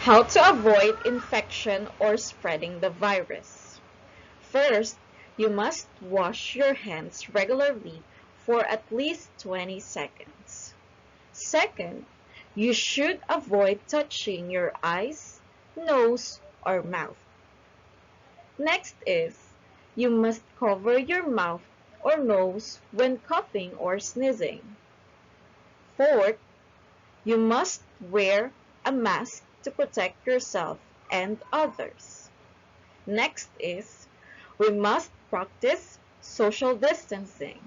How to avoid infection or spreading the virus. First, you must wash your hands regularly for at least 20 seconds. Second, you should avoid touching your eyes, nose, or mouth. Next is, you must cover your mouth or nose when coughing or sneezing. Fourth, you must wear a mask to protect yourself and others. Next is, we must practice social distancing.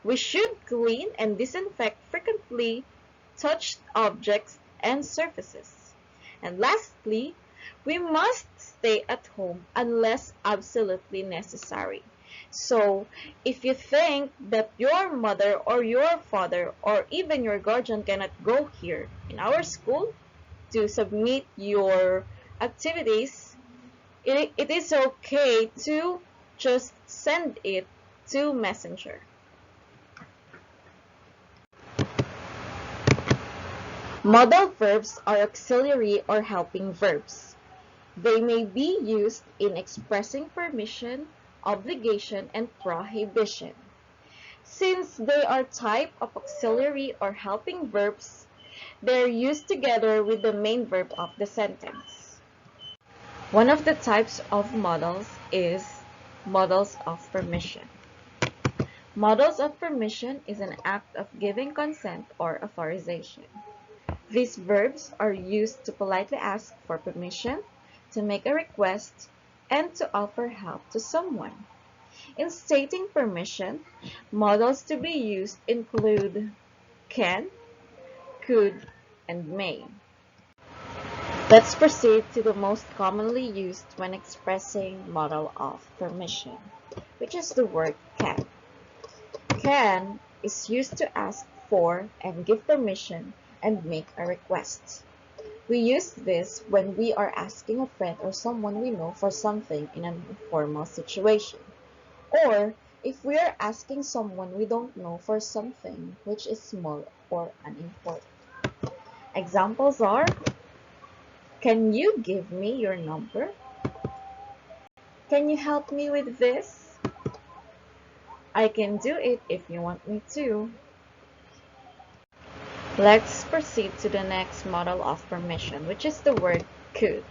We should clean and disinfect frequently touched objects and surfaces. And lastly, we must stay at home unless absolutely necessary. So, if you think that your mother or your father or even your guardian cannot go here in our school to submit your activities, it is okay to just send it to Messenger. Modal verbs are auxiliary or helping verbs. They may be used in expressing permission, obligation, and prohibition. Since they are type of auxiliary or helping verbs, they are used together with the main verb of the sentence. One of the types of modals is modals of permission. Modals of permission is an act of giving consent or authorization. These verbs are used to politely ask for permission, to make a request, and to offer help to someone. In stating permission, modals to be used include can, could, and may. Let's proceed to the most commonly used when expressing modal of permission, which is the word can. Can is used to ask for and give permission and make a request. We use this when we are asking a friend or someone we know for something in an informal situation, or if we are asking someone we don't know for something which is small or unimportant. Examples are, can you give me your number? Can you help me with this? I can do it if you want me to. Let's proceed to the next modal of permission, which is the word could.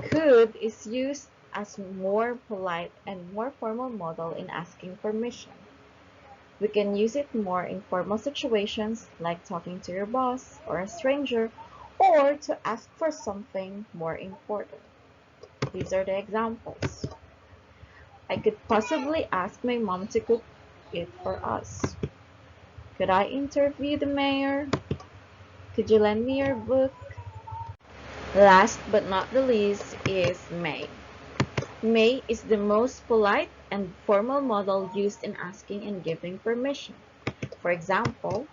Could is used as more polite and more formal modal in asking permission. We can use it more in formal situations like talking to your boss or a stranger, or to ask for something more important. These are the examples. I could possibly ask my mom to cook it for us. Could I interview the mayor? Could you lend me your book? Last but not the least is may. May is the most polite and formal modal used in asking and giving permission. For example,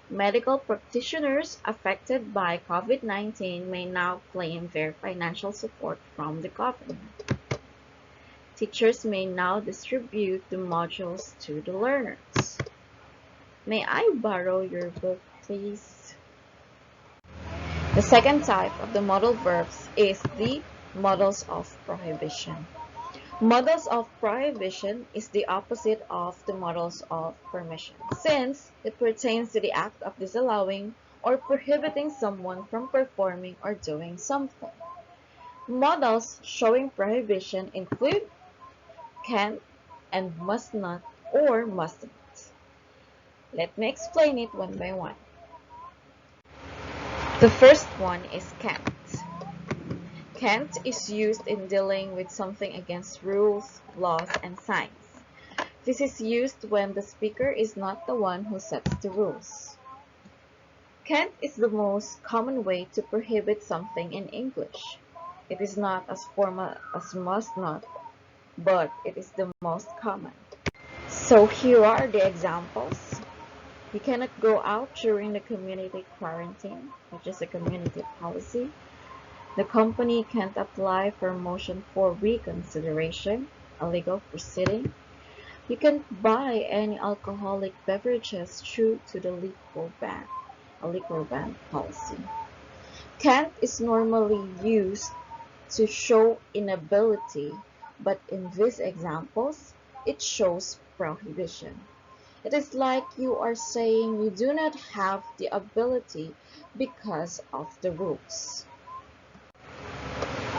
medical practitioners affected by COVID-19 may now claim their financial support from the government. Teachers may now distribute the modules to the learners. May I borrow your book, please? The second type of the modal verbs is the modals of prohibition. Modals of prohibition is the opposite of the modals of permission, since it pertains to the act of disallowing or prohibiting someone from performing or doing something. Modals showing prohibition include can and must not or mustn't. Let me explain it one by one. The first one is can't. Can't is used in dealing with something against rules, laws, and signs. This is used when the speaker is not the one who sets the rules. Can't is the most common way to prohibit something in English. It is not as formal as must not, but it is the most common. So here are the examples. You cannot go out during the community quarantine, which is a community policy. The company can't apply for a motion for reconsideration, a legal proceeding. You can't buy any alcoholic beverages due to the liquor ban, a liquor ban policy. Can't is normally used to show inability, but in these examples, it shows prohibition. It is like you are saying you do not have the ability because of the rules.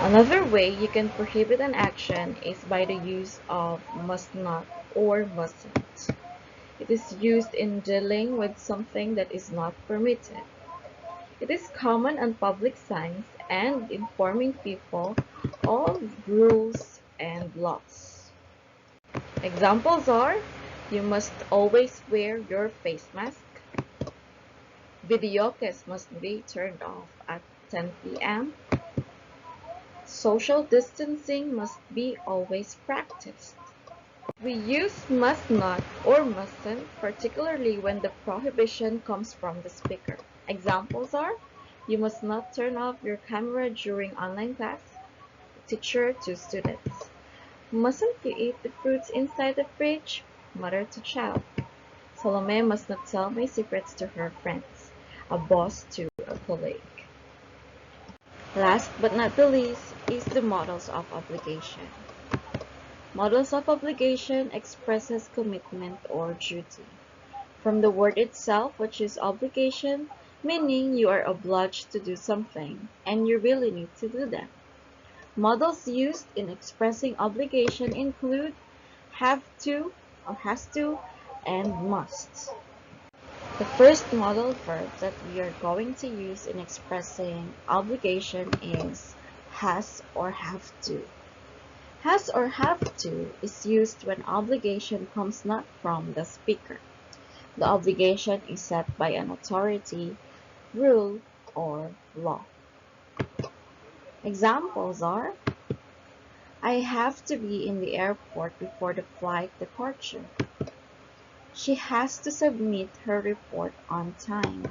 Another way you can prohibit an action is by the use of must not or mustn't. It is used in dealing with something that is not permitted. It is common on public signs and informing people of rules and laws. Examples are: you must always wear your face mask. Videos must be turned off at 10 p.m. Social distancing must be always practiced. We use must not or mustn't, particularly when the prohibition comes from the speaker. Examples are: you must not turn off your camera during online class. Teacher to students. Mustn't you eat the fruits inside the fridge? Mother to child. Salome must not tell my secrets to her friends. A boss to a colleague. Last but not the least is the models of obligation. Models of obligation expresses commitment or duty. From the word itself, which is obligation, meaning you are obliged to do something, and you really need to do that. Models used in expressing obligation include have to or has to and must. The first modal verb that we are going to use in expressing obligation is has or have to. Has or have to is used when obligation comes not from the speaker. The obligation is set by an authority, rule, or law. Examples are: I have to be in the airport before the flight departure. She has to submit her report on time.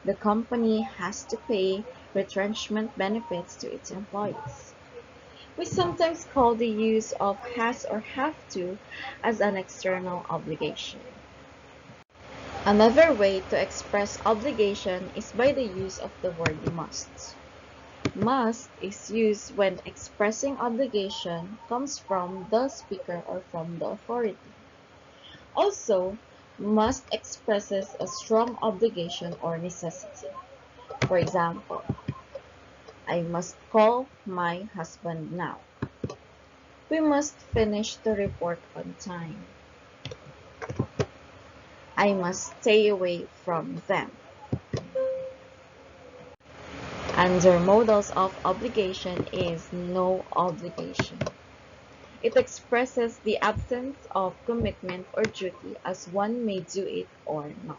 The company has to pay retrenchment benefits to its employees. We sometimes call the use of has or have to as an external obligation. Another way to express obligation is by the use of the word must. Must is used when expressing obligation comes from the speaker or from the authority. Also, must expresses a strong obligation or necessity. For example, I must call my husband now. We must finish the report on time. I must stay away from them. Under modals of obligation is no obligation. It expresses the absence of commitment or duty as one may do it or not.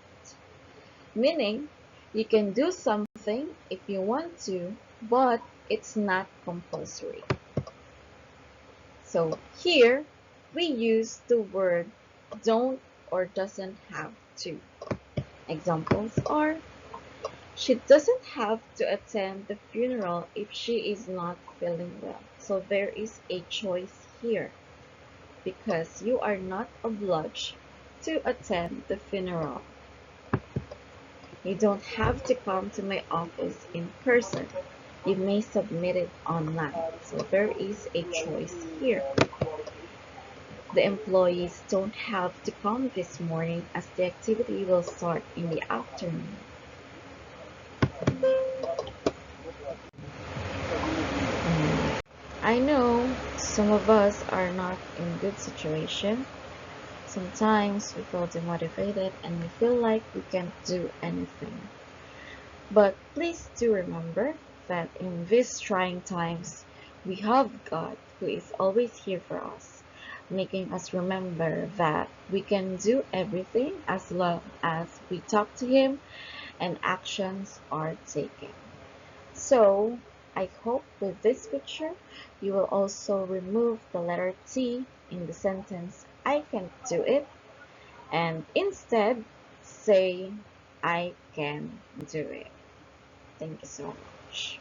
Meaning, you can do something if you want to, but it's not compulsory. So here, we use the word don't or doesn't have to. Examples are: she doesn't have to attend the funeral if she is not feeling well. So there is a choice here because you are not obliged to attend the funeral. You don't have to come to my office in person. You may submit it online. So there is a choice here. The employees don't have to come this morning as the activity will start in the afternoon. I know some of us are not in good situation. Sometimes we feel demotivated and we feel like we can't do anything. But please do remember that in these trying times, we have God who is always here for us, making us remember that we can do everything as long as we talk to Him and actions are taken. So, I hope with this picture, you will also remove the letter T in the sentence I can't do it and instead say I can do it. Thank you so much.